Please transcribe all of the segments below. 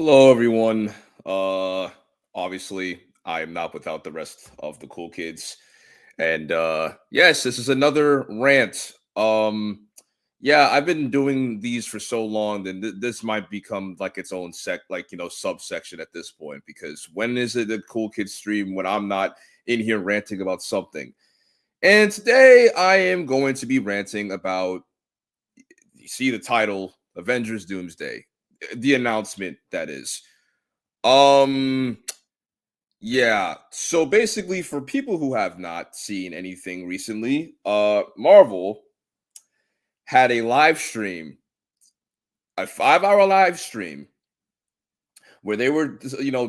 Hello, everyone. Obviously, I am not without the rest of the cool kids, and yes, this is another rant. Yeah, I've been doing these for so long, then this might become like its own subsection at this point. Because when is it a cool kids stream when I'm not in here ranting about something? And today, I am going to be ranting about. You see the title, Avengers: Doomsday, the announcement that is. Um, yeah. So basically, for people who have not seen anything recently, Marvel had a live stream, a 5 hour live stream, where they were,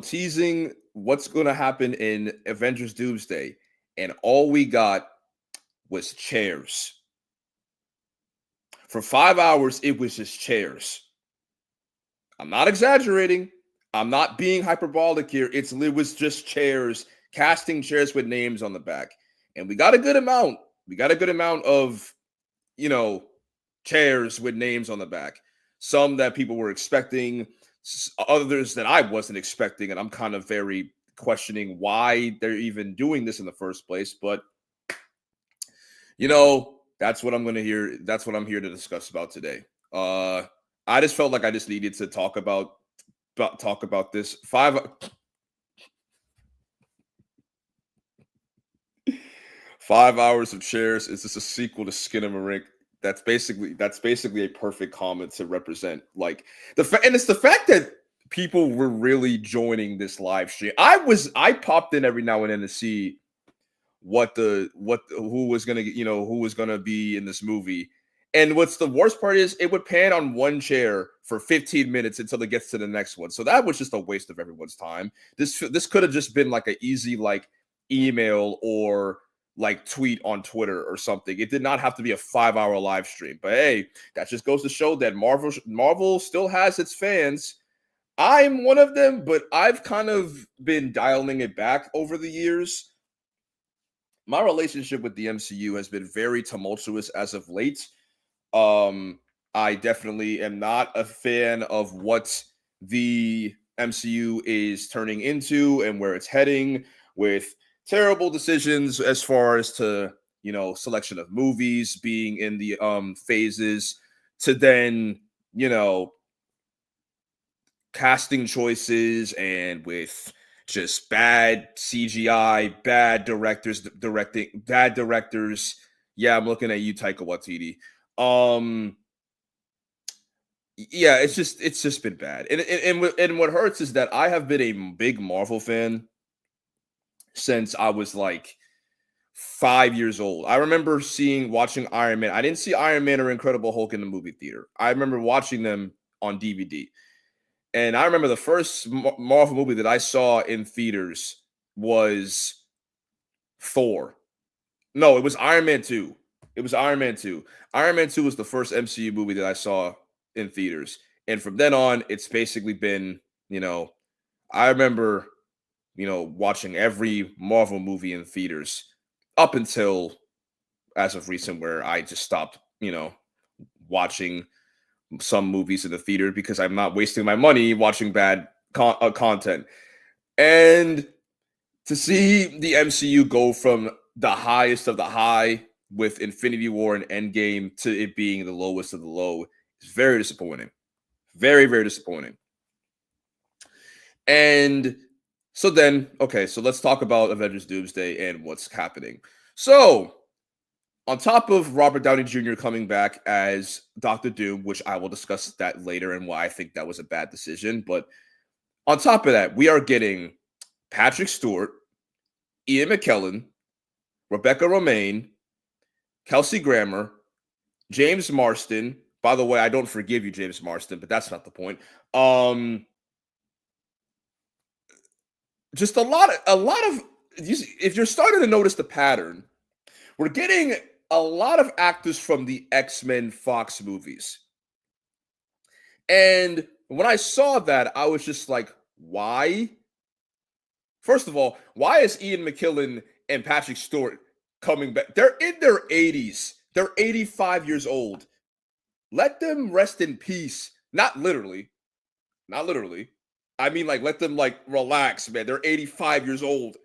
teasing what's going to happen in Avengers Doomsday, and all we got was chairs. For 5 hours, it was just chairs. I'm not exaggerating. I'm not being hyperbolic here. It was just chairs, casting chairs with names on the back. And we got a good amount. We got a good amount of, you know, chairs with names on the back. Some that people were expecting, others that I wasn't expecting. And I'm kind of very questioning why they're even doing this in the first place. But, that's what I'm going to hear. That's what I'm here to discuss about today. I just felt like I just needed to talk about this 5 hours of chairs. Is this a sequel to Skinamarink? That's basically a perfect comment to represent like and it's the fact that people were really joining this live stream. I popped in every now and then to see who was gonna who was gonna be in this movie. And what's the worst part is it would pan on one chair for 15 minutes until it gets to the next one. So that was just a waste of everyone's time. This could have just been like an easy like email or like tweet on Twitter or something. It did not have to be a 5 hour live stream. But hey, that just goes to show that Marvel still has its fans. I'm one of them, but I've kind of been dialing it back over the years. My relationship with the MCU has been very tumultuous as of late. I definitely am not a fan of what the MCU is turning into and where it's heading with terrible decisions as far as to, selection of movies being in the phases to then, you know, casting choices and with just bad CGI, bad directors directing, bad directors. Yeah, I'm looking at you, Taika Waititi. Um, yeah, it's just been bad, and what hurts is that I have been a big Marvel fan since I was like 5 years old. I remember watching Iron Man. I didn't see Iron Man or Incredible Hulk in the movie theater. I remember watching them on DVD. And I remember the first Marvel movie that I saw in theaters was Thor. No, it was Iron Man 2. It was Iron Man 2. Iron Man 2 was the first MCU movie that I saw in theaters. And from then on, it's basically been, I remember, watching every Marvel movie in theaters up until as of recent, where I just stopped, watching some movies in the theater because I'm not wasting my money watching bad content. And to see the MCU go from the highest of the high with Infinity War and Endgame to it being the lowest of the low is very disappointing. Very, very disappointing. And so then, okay, so let's talk about Avengers Doomsday and what's happening. So, on top of Robert Downey Jr. coming back as Doctor Doom, which I will discuss that later and why I think that was a bad decision. But on top of that, we are getting Patrick Stewart, Ian McKellen, Rebecca Romaine, Kelsey Grammer, James Marsden. By the way, I don't forgive you, James Marsden, but that's not the point. Just a lot of. If you're starting to notice the pattern, we're getting a lot of actors from the X-Men Fox movies. And when I saw that, I was just like, why? First of all, why is Ian McKellen and Patrick Stewart coming back? They're in their 80s. They're 85 years old. Let them rest in peace. Not literally. Not literally. I mean, like, let them like relax, man. They're 85 years old.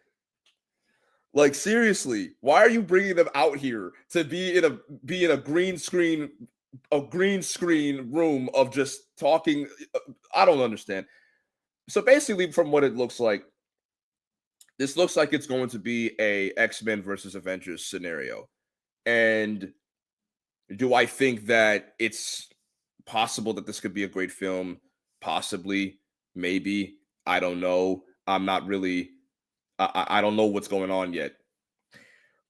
Like, seriously, why are you bringing them out here to be in a green screen room of just talking? I don't understand. So basically, from what it looks like, this looks like it's going to be a X-Men versus Avengers scenario. And do I think that it's possible that this could be a great film? Possibly, maybe. I don't know. I'm not really. I don't know what's going on yet,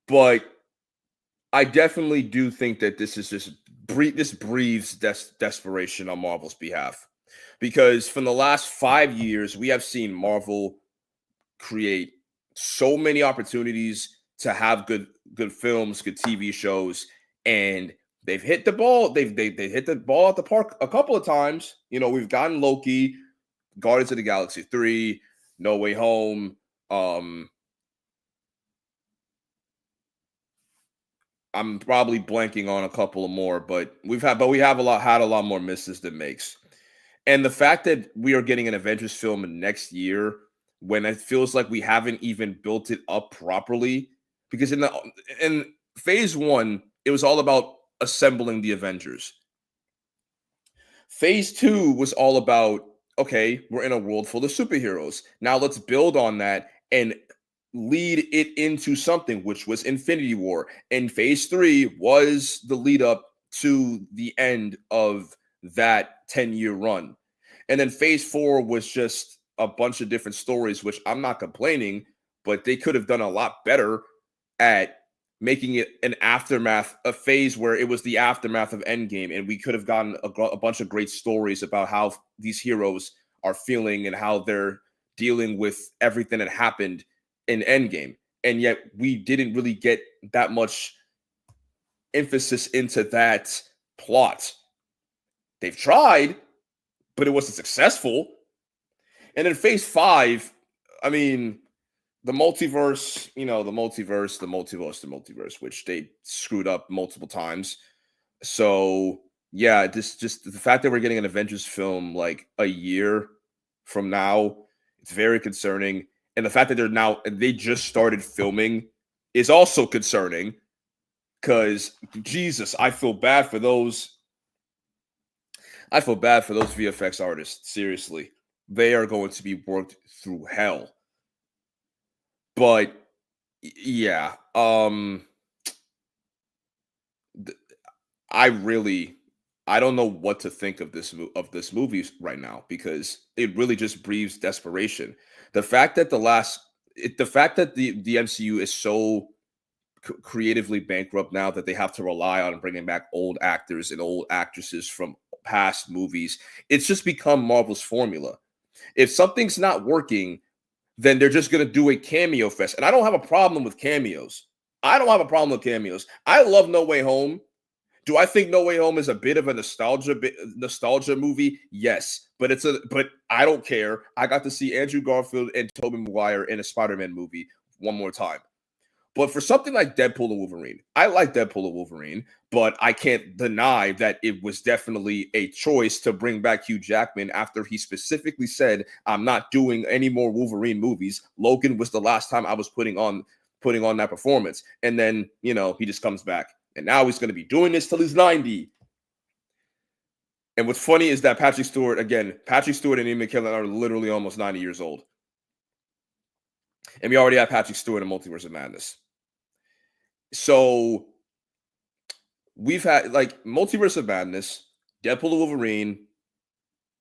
but I definitely do think that this is just this breathes desperation on Marvel's behalf, because from the last 5 years we have seen Marvel create so many opportunities to have good films, good TV shows, and they've hit the ball. They hit the ball at the park a couple of times. You know, we've gotten Loki, Guardians of the Galaxy 3, No Way Home. I'm probably blanking on a couple of more, but we have had a lot more misses than makes. And the fact that we are getting an Avengers film next year, when it feels like we haven't even built it up properly, because in phase one, it was all about assembling the Avengers. Phase two was all about, okay, we're in a world full of superheroes. Now let's build on that and lead it into something, which was Infinity War. And phase three was the lead up to the end of that 10-year run. And then phase four was just a bunch of different stories, which I'm not complaining, but they could have done a lot better at making it an aftermath, a phase where it was the aftermath of Endgame, and we could have gotten a bunch of great stories about how these heroes are feeling and how they're dealing with everything that happened in Endgame. And yet we didn't really get that much emphasis into that plot. They've tried, but it wasn't successful. And in phase five, I mean, the multiverse, the multiverse, which they screwed up multiple times. So yeah, this just the fact that we're getting an Avengers film like a year from now, it's very concerning. And the fact that they just started filming is also concerning, because Jesus, I feel bad for those VFX artists. Seriously, they are going to be worked through hell. But yeah, I really, I don't know what to think of this movie right now, because it really just breathes desperation. The fact that the fact that the MCU is so creatively bankrupt now that they have to rely on bringing back old actors and old actresses from past movies, it's just become Marvel's formula. If something's not working, then they're just going to do a cameo fest. And I don't have a problem with cameos. I love No Way Home. Do I think No Way Home is a bit of a nostalgia movie? Yes, but I don't care. I got to see Andrew Garfield and Tobey Maguire in a Spider-Man movie one more time. But for something like Deadpool and Wolverine, I like Deadpool and Wolverine, but I can't deny that it was definitely a choice to bring back Hugh Jackman after he specifically said, "I'm not doing any more Wolverine movies." Logan was the last time I was putting on that performance. And then, he just comes back. And now he's going to be doing this till he's 90. And what's funny is that Patrick Stewart and Ian McKellen are literally almost 90 years old. And we already have Patrick Stewart in Multiverse of Madness. So we've had like Multiverse of Madness, Deadpool and Wolverine,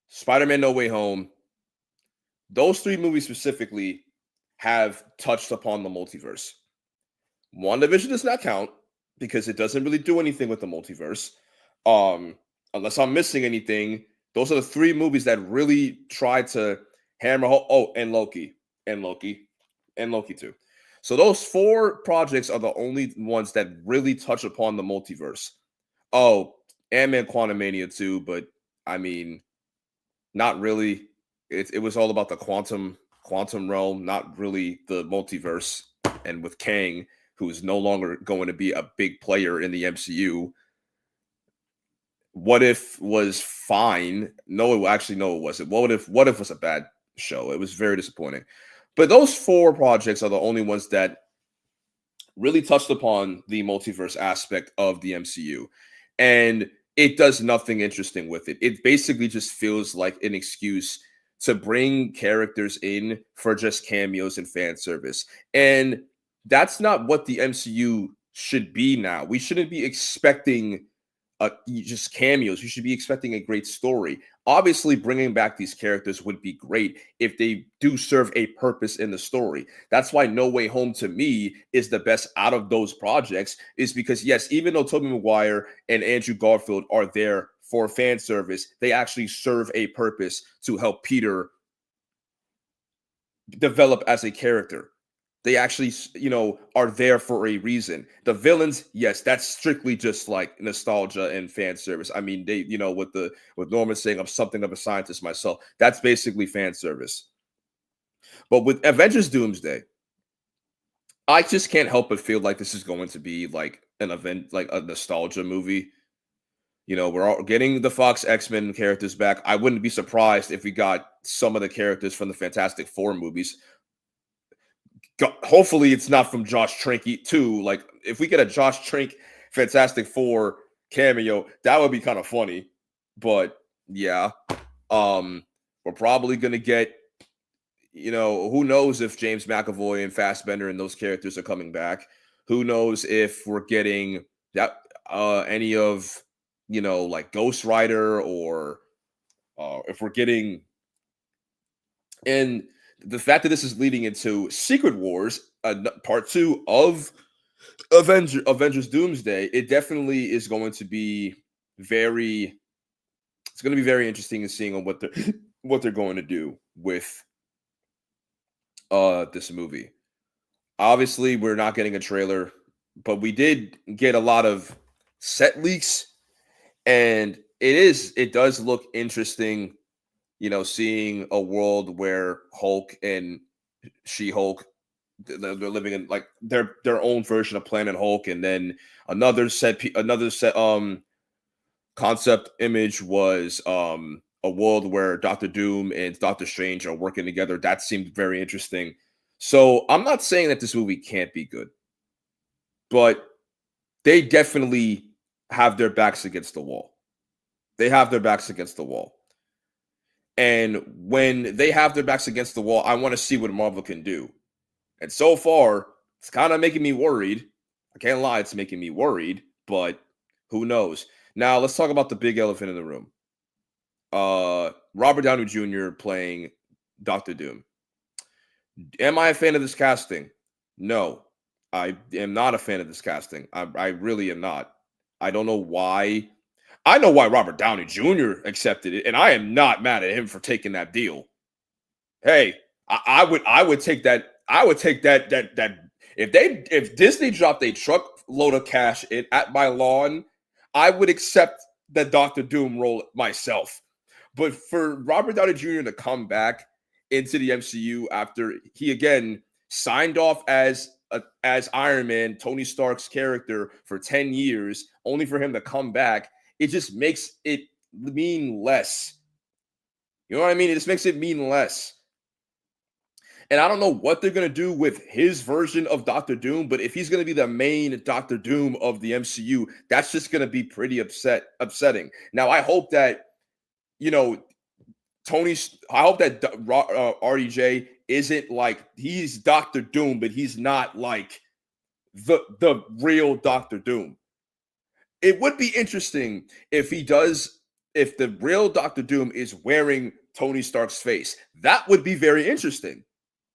Spider-Man No Way Home. Those three movies specifically have touched upon the multiverse. WandaVision does not count because it doesn't really do anything with the multiverse. Unless I'm missing anything, those are the three movies that really tried to hammer home. Oh, and Loki too. So those four projects are the only ones that really touch upon the multiverse. Oh, Ant-Man Quantumania too, but I mean, not really. It was all about the quantum realm, not really the multiverse. And with Kang, who is no longer going to be a big player in the MCU. What If was fine. No, it wasn't. What If was a bad show. It was very disappointing. But those four projects are the only ones that really touched upon the multiverse aspect of the MCU. And it does nothing interesting with it. It basically just feels like an excuse to bring characters in for just cameos and fan service. And that's not what the MCU should be now. We shouldn't be expecting just cameos. You should be expecting a great story. Obviously, bringing back these characters would be great if they do serve a purpose in the story. That's why No Way Home to me is the best out of those projects, is because yes, even though Tobey Maguire and Andrew Garfield are there for fan service, they actually serve a purpose to help Peter develop as a character. They actually, are there for a reason. The villains, yes, that's strictly just like nostalgia and fan service. I mean, they, with Norman saying I'm something of a scientist myself, that's basically fan service. But with Avengers Doomsday, I just can't help but feel like this is going to be like an event, like a nostalgia movie. We're all getting the Fox X-Men characters back. I wouldn't be surprised if we got some of the characters from the Fantastic Four movies. Hopefully it's not from Josh Trank too. Like if we get a Josh Trank Fantastic Four cameo, that would be kind of funny. But yeah, we're probably gonna get, who knows if James McAvoy and Fassbender and those characters are coming back. Who knows if we're getting that any of like Ghost Rider, or if we're getting, and the fact that this is leading into Secret Wars, part 2 of Avengers Doomsday, it definitely is going to be very interesting in seeing on what they're going to do with this movie. Obviously, we're not getting a trailer, but we did get a lot of set leaks, and it does look interesting, seeing a world where Hulk and She-Hulk, they're living in like their own version of Planet Hulk, and then another concept image was a world where Doctor Doom and Doctor Strange are working together. That seemed very interesting. So I'm not saying that this movie can't be good, but they definitely have their backs against the wall. They have their backs against the wall. And when they have their backs against the wall, I want to see what Marvel can do. And so far, it's kind of making me worried. I can't lie, it's making me worried, but who knows? Now, let's talk about the big elephant in the room. Robert Downey Jr. playing Doctor Doom. Am I a fan of this casting? No, I am not a fan of this casting. I really am not. I don't know why. I know why Robert Downey Jr. accepted it, and I am not mad at him for taking that deal. Hey, I would take that. I would take that if Disney dropped a truckload of cash at my lawn, I would accept the Doctor Doom role myself. But for Robert Downey Jr. to come back into the MCU after he again signed off as Iron Man, Tony Stark's character, for 10 years, only for him to come back, it just makes it mean less. You know what I mean? It just makes it mean less. And I don't know what they're going to do with his version of Doctor Doom, but if he's going to be the main Doctor Doom of the MCU, that's just going to be pretty upsetting. Now, I hope that, I hope that RDJ isn't like, he's Doctor Doom, but he's not like the real Doctor Doom. It would be interesting if if the real Doctor Doom is wearing Tony Stark's face. That would be very interesting.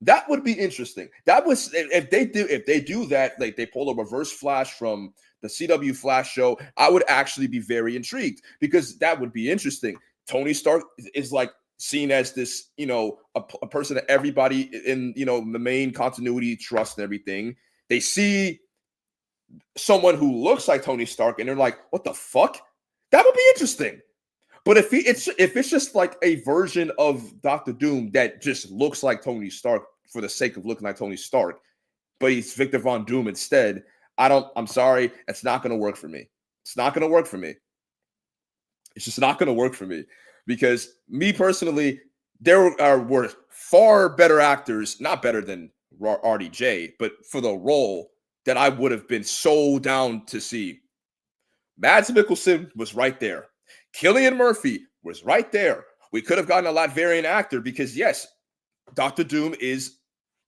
That would be interesting. That was if they do that, like they pull a reverse Flash from the CW Flash show, I would actually be very intrigued, because that would be interesting. Tony Stark is like seen as this, a person that everybody in, the main continuity trusts and everything. They see someone who looks like Tony Stark and they're like, what the fuck? That would be interesting. But if it's just like a version of Doctor Doom that just looks like Tony Stark for the sake of looking like Tony Stark, but he's Victor Von Doom instead, I'm sorry, it's not going to work for me. It's not going to work for me. It's just not going to work for me, because me personally, there were far better actors, not better than RDJ, but for the role that I would have been so down to see. Mads Mikkelsen was right there. Cillian Murphy was right there. We could have gotten a Latvian actor because, yes, Doctor Doom is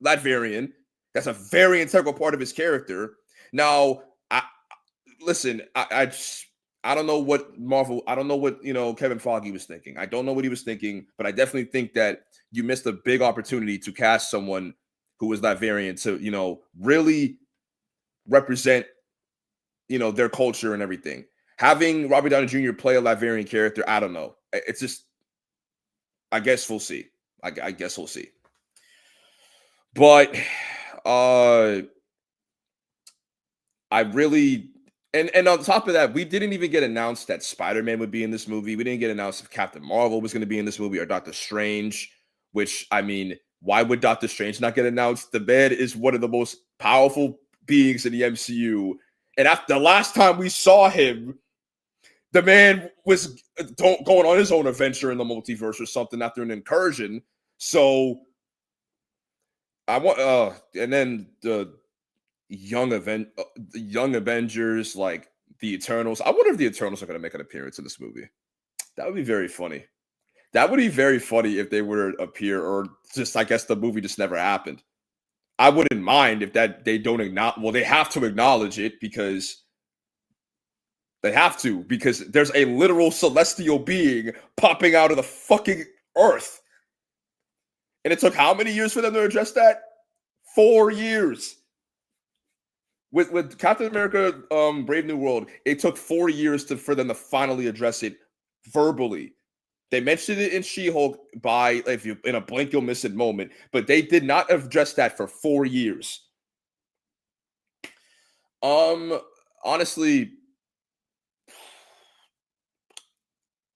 Latvian. That's a very integral part of his character. Now, listen, I don't know what Marvel, I don't know what, Kevin Feige was thinking. I don't know what he was thinking, but I definitely think that you missed a big opportunity to cast someone who was Latvian to, really represent, their culture and everything. Having Robert Downey Jr. play a Latvian character, I don't know. It's just, I guess we'll see. I guess we'll see. But I really and on top of that, we didn't even get announced that Spider-Man would be in this movie. We didn't get announced if Captain Marvel was going to be in this movie or Doctor Strange, which, I mean, why would Doctor Strange not get announced? The man is one of the most powerful beings in the MCU. And after the last time we saw him, the man was going on his own adventure in the multiverse or something after an incursion. So I want and then the young Avengers, like the Eternals. I wonder if the Eternals are going to make an appearance in this movie. That would be very funny. That would be very funny if they were to appear, or just, I guess, the movie just never happened. I wouldn't mind if that they don't acknowledge. Well, they have to acknowledge it because there's a literal celestial being popping out of the fucking earth. And it took how many years for them to address that? 4 years. With Captain America, Brave New World, it took 4 years for them to finally address it verbally. They mentioned it in She-Hulk in a blink you'll miss it moment, but they did not address that for 4 years. Honestly,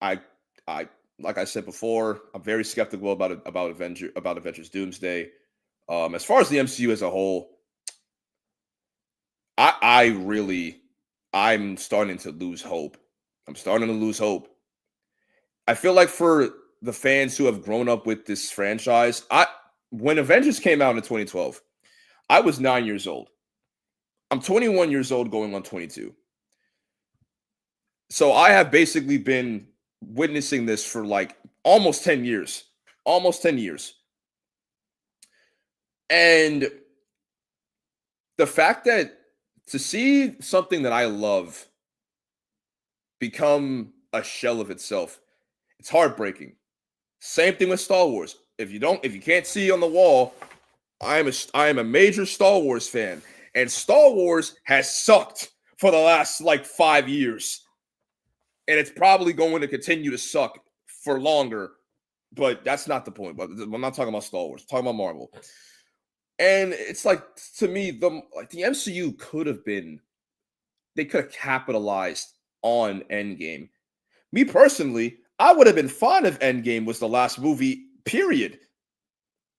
I like I said before, I'm very skeptical about Avengers Doomsday. As far as the MCU as a whole, I'm starting to lose hope. I feel like for the fans who have grown up with this franchise, when Avengers came out in 2012, I was 9 years old. I'm 21 years old going on 22. So I have basically been witnessing this for like almost 10 years. And the fact that to see something that I love become a shell of itself, it's heartbreaking. Same thing with Star Wars. If you can't see on the wall, I am a major Star Wars fan, and Star Wars has sucked for the last like 5 years, and it's probably going to continue to suck for longer. But that's not the point. But I'm not talking about Star Wars. I'm talking about Marvel. And it's like, to me, the MCU could have capitalized on Endgame. Me personally, I would have been fine if Endgame was the last movie, period.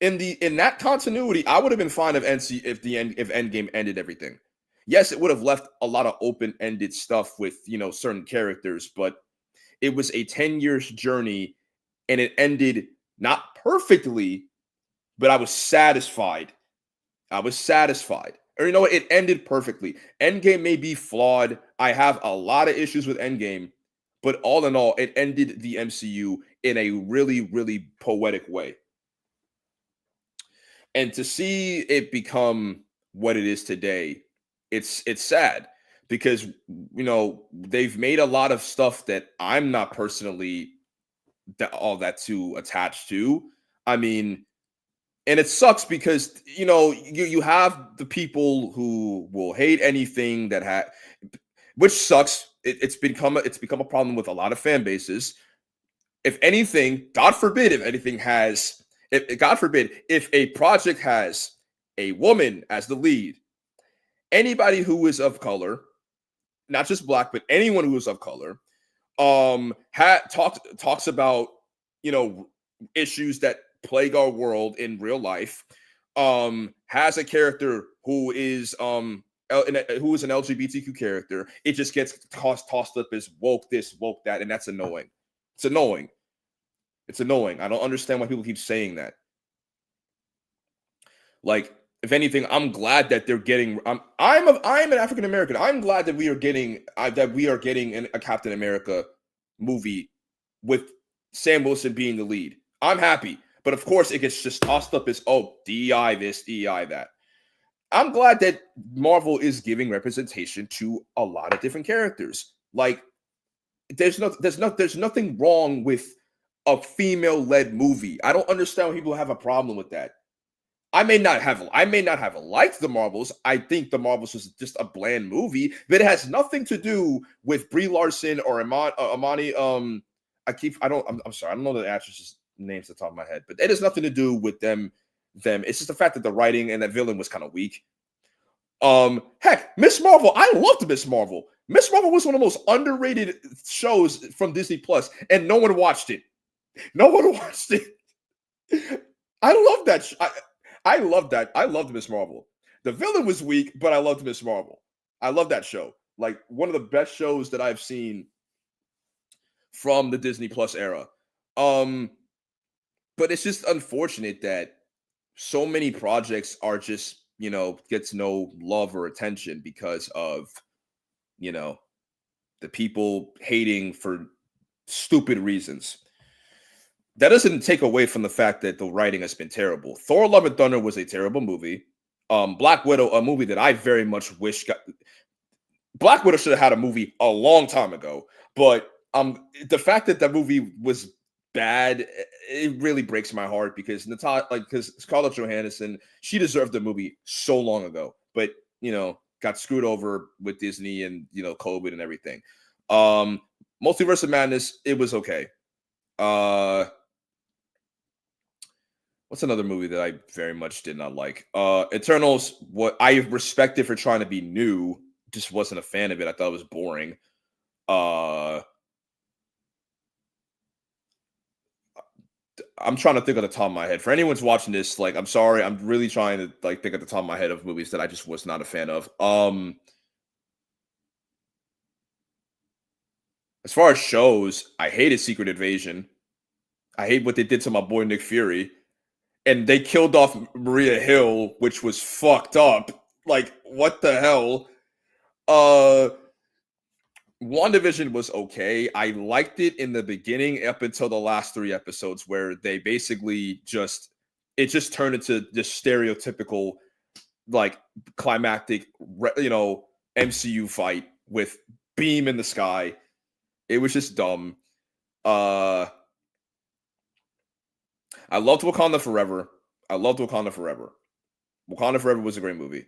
In that continuity, I would have been fine if Endgame ended everything. Yes, it would have left a lot of open-ended stuff with, certain characters, but it was a 10 years journey, and it ended not perfectly, but I was satisfied. Or it ended perfectly. Endgame may be flawed. I have a lot of issues with Endgame, but all in all, it ended the MCU in a really, really poetic way. And to see it become what it is today, it's sad because they've made a lot of stuff that I'm not personally all that too attached to. I mean, and it sucks because you have the people who will hate anything which sucks. It's become a problem with a lot of fan bases. If anything, God forbid, if a project has a woman as the lead, anybody who is of color, not just black, but anyone who is of color, talks about issues that plague our world in real life, has a character who is an LGBTQ character, it just gets tossed up as woke this, woke that, and that's annoying. It's annoying. I don't understand why people keep saying that. Like, if anything, I'm glad that they're getting. I'm an African American. I'm glad that we are getting a Captain America movie with Sam Wilson being the lead. I'm happy, but of course, it gets just tossed up as, oh, DEI this, DEI that. I'm glad that Marvel is giving representation to a lot of different characters. Like, there's nothing wrong with a female led movie. I don't understand why people have a problem with that. I may not have liked the Marvels. I think the Marvels was just a bland movie, but it has nothing to do with Brie Larson or Amani. I'm sorry, I don't know the actress's names at the top of my head, but it has nothing to do with them. It's just the fact that the writing and that villain was kind of weak. Heck, Miss Marvel. I loved Miss Marvel. Miss Marvel was one of the most underrated shows from Disney Plus, and no one watched it. No one watched it. I love that. I love that. I loved Miss Marvel. The villain was weak, but I loved Miss Marvel. I love that show. Like, one of the best shows that I've seen from the Disney Plus era. Um, but it's just unfortunate that so many projects are just, gets no love or attention because of, you know, the people hating for stupid reasons. That doesn't take away from the fact that the writing has been terrible. Thor: Love and Thunder was a terrible movie. Black Widow, a movie that I very much wish Black Widow should have had a movie a long time ago. But the fact that that movie was bad, it really breaks my heart because because Scarlett Johansson, she deserved the movie so long ago, but got screwed over with Disney and COVID and everything. Multiverse of Madness, it was okay. What's another movie that I very much did not like? Eternals, what I respected for trying to be new, just wasn't a fan of it. I thought it was boring. I'm trying to think of the top of my head. For anyone's watching this, like, I'm sorry, I'm really trying to think at the top of my head of movies that I just was not a fan of. As far as shows, I hated Secret Invasion. I hate what they did to my boy Nick Fury. And they killed off Maria Hill, which was fucked up. Like, what the hell? WandaVision was okay. I liked it in the beginning up until the last 3 episodes where they basically it just turned into this stereotypical, like, climactic, MCU fight with beam in the sky. It was just dumb. I loved Wakanda Forever. Wakanda Forever was a great movie.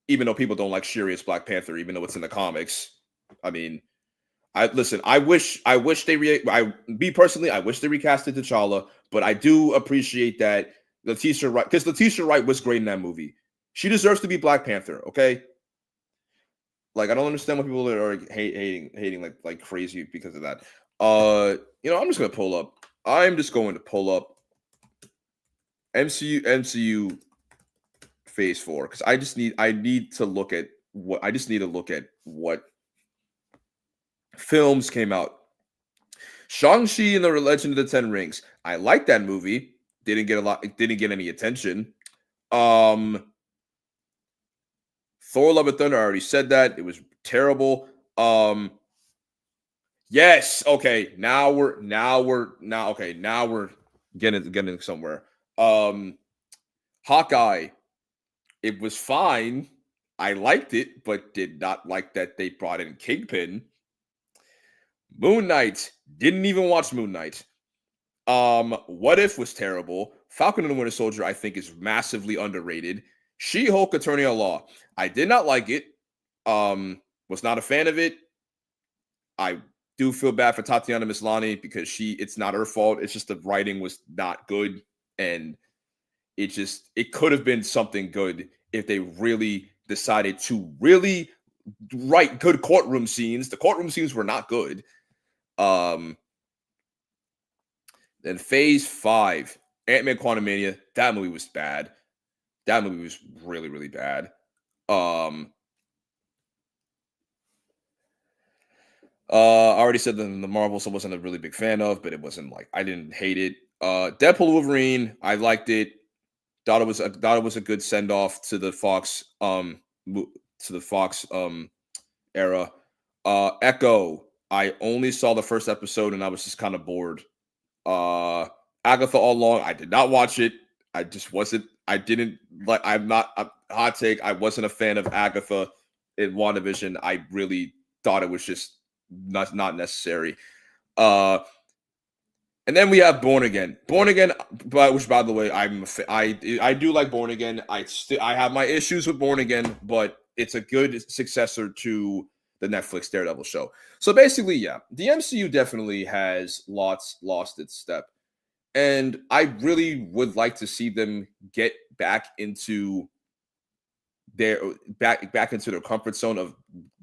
Even though people don't like Shuri as Black Panther, even though it's in the comics. I mean, I wish I wish they recasted T'Challa, but I do appreciate that Letitia Wright, because Letitia Wright was great in that movie. She deserves to be Black Panther, okay? Like, I don't understand why people are hating like crazy because of that. I'm just going to pull up MCU Phase 4 because I need to look at what films came out. Shang-Chi and the Legend of the Ten Rings. I like that movie. Didn't get any attention. Thor: Love and Thunder, I already said that. It was terrible. Yes, okay. Now we're getting somewhere. Hawkeye, it was fine. I liked it, but did not like that they brought in Kingpin. Moon Knight, didn't even watch Moon Knight. What If was terrible. Falcon and the Winter Soldier, I think, is massively underrated. She-Hulk, Attorney at Law, I did not like it. Was not a fan of it. I do feel bad for Tatiana Maslany because it's not her fault. It's just the writing was not good, and it could have been something good if they really decided to really write good courtroom scenes. The courtroom scenes were not good. Then Phase 5, Ant-Man Quantumania, that movie was bad. That movie was really, really bad. I already said that the Marvels I wasn't a really big fan of, but it wasn't like I didn't hate it. Deadpool Wolverine, I liked it. Thought it was a good send off to the Fox to the Fox era. Echo. I only saw the first episode and I was just kind of bored. Uh, Agatha all along. I did not watch it. I just wasn't. I didn't like. I'm not a hot take. I wasn't a fan of Agatha in WandaVision. I really thought it was just not necessary. Uh, and then we have Born Again. Born Again, but which by the way, I do like Born Again. I have my issues with Born Again, but it's a good successor to the Netflix Daredevil show. So basically, yeah, the MCU definitely has lost its step. And I really would like to see them get back into their back into their comfort zone of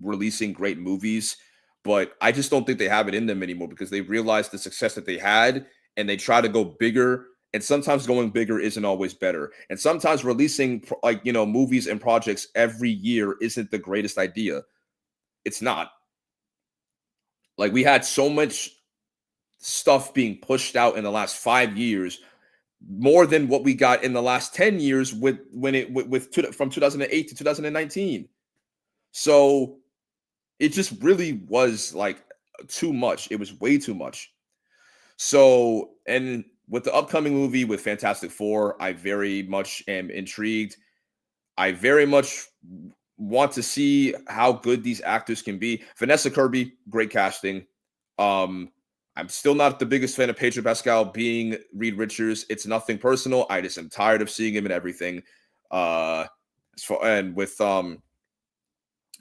releasing great movies, but I just don't think they have it in them anymore because they realized the success that they had and they try to go bigger. And sometimes going bigger isn't always better. And sometimes releasing movies and projects every year isn't the greatest idea. It's not. Like we had so much stuff being pushed out in the last 5 years, more than what we got in the last 10 years from 2008 to 2019. So it just really was like too much. It was way too much. So, and with the upcoming movie with Fantastic Four, I very much am intrigued. I very much want to see how good these actors can be. Vanessa Kirby, great casting. I'm still not the biggest fan of Pedro Pascal being Reed Richards. It's nothing personal. I just am tired of seeing him in everything. And with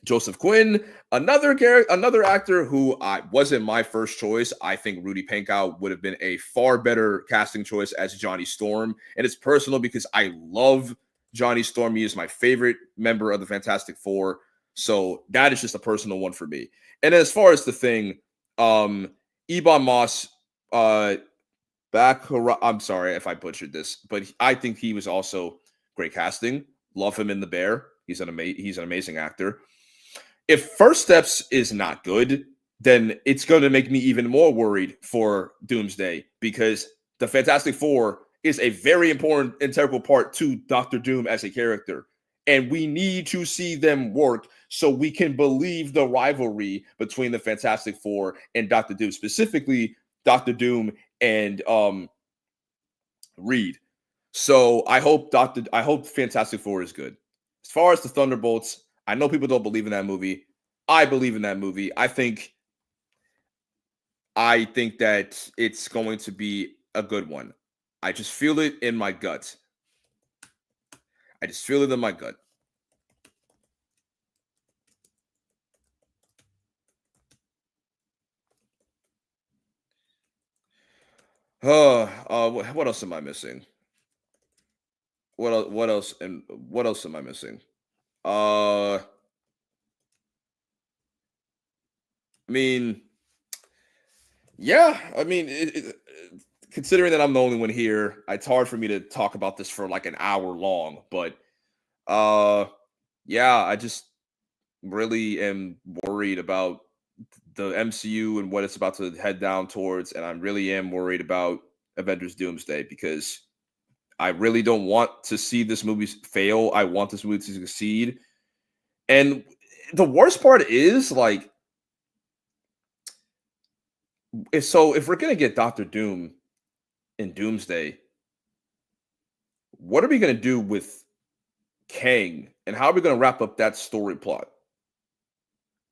Joseph Quinn, another actor who wasn't my first choice. I think Rudy Pankow would have been a far better casting choice as Johnny Storm. And it's personal because I love Johnny Storm. He is my favorite member of the Fantastic Four. So that is just a personal one for me. And as far as the thing, Ebon Moss, I'm sorry if I butchered this, but I think he was also great casting. Love him in The Bear. He's an amazing actor. If First Steps is not good, then it's going to make me even more worried for Doomsday because the Fantastic Four is a very important integral part to Doctor Doom as a character. And we need to see them work so we can believe the rivalry between the Fantastic Four and Doctor Doom, specifically Doctor Doom and Reed. So I hope Fantastic Four is good. As far as the Thunderbolts, I know people don't believe in that movie. I believe in that movie. I think that it's going to be a good one. I just feel it in my gut. I just feel it in my gut. What else am I missing? What else am I missing? I mean, yeah. I mean, considering that I'm the only one here, it's hard for me to talk about this for like an hour long. But yeah, I just really am worried about the MCU and what it's about to head down towards, and I really am worried about Avengers Doomsday because I really don't want to see this movie fail. I want this movie to succeed. And the worst part is like if we're gonna get Doctor Doom in Doomsday, what are we gonna do with Kang and how are we gonna wrap up that story plot?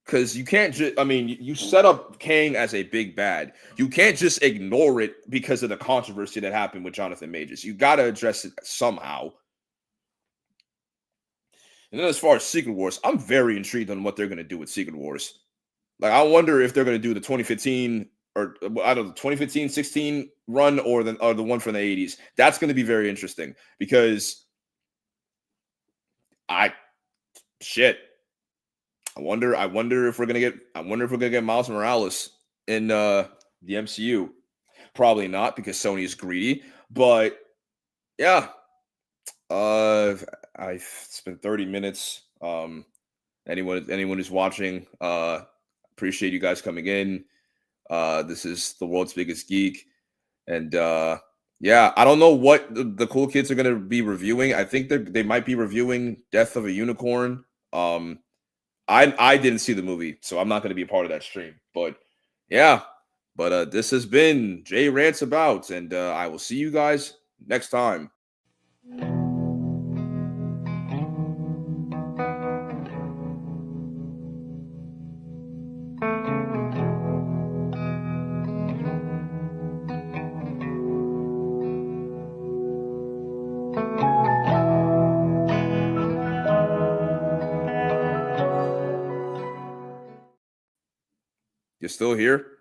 Because you can't just, I mean, you set up Kang as a big bad. You can't just ignore it because of the controversy that happened with Jonathan Majors. You got to address it somehow. And then as far as Secret Wars, I'm very intrigued on what they're going to do with Secret Wars. Like, I wonder if they're going to do the 2015 or I don't know, 2015, 16 run or the one from the 80s. That's going to be very interesting because shit. I wonder if we're gonna get Miles Morales in the MCU. Probably not because Sony is greedy. But yeah, I've spent 30 minutes. Anyone who's watching, appreciate you guys coming in. This is the world's biggest geek, and Yeah, I don't know what the cool kids are gonna be reviewing. I think they might be reviewing Death of a Unicorn. Um, I didn't see the movie, so I'm not gonna be a part of that stream. But yeah, but this has been Jay Rants About, and I will see you guys next time. You still here?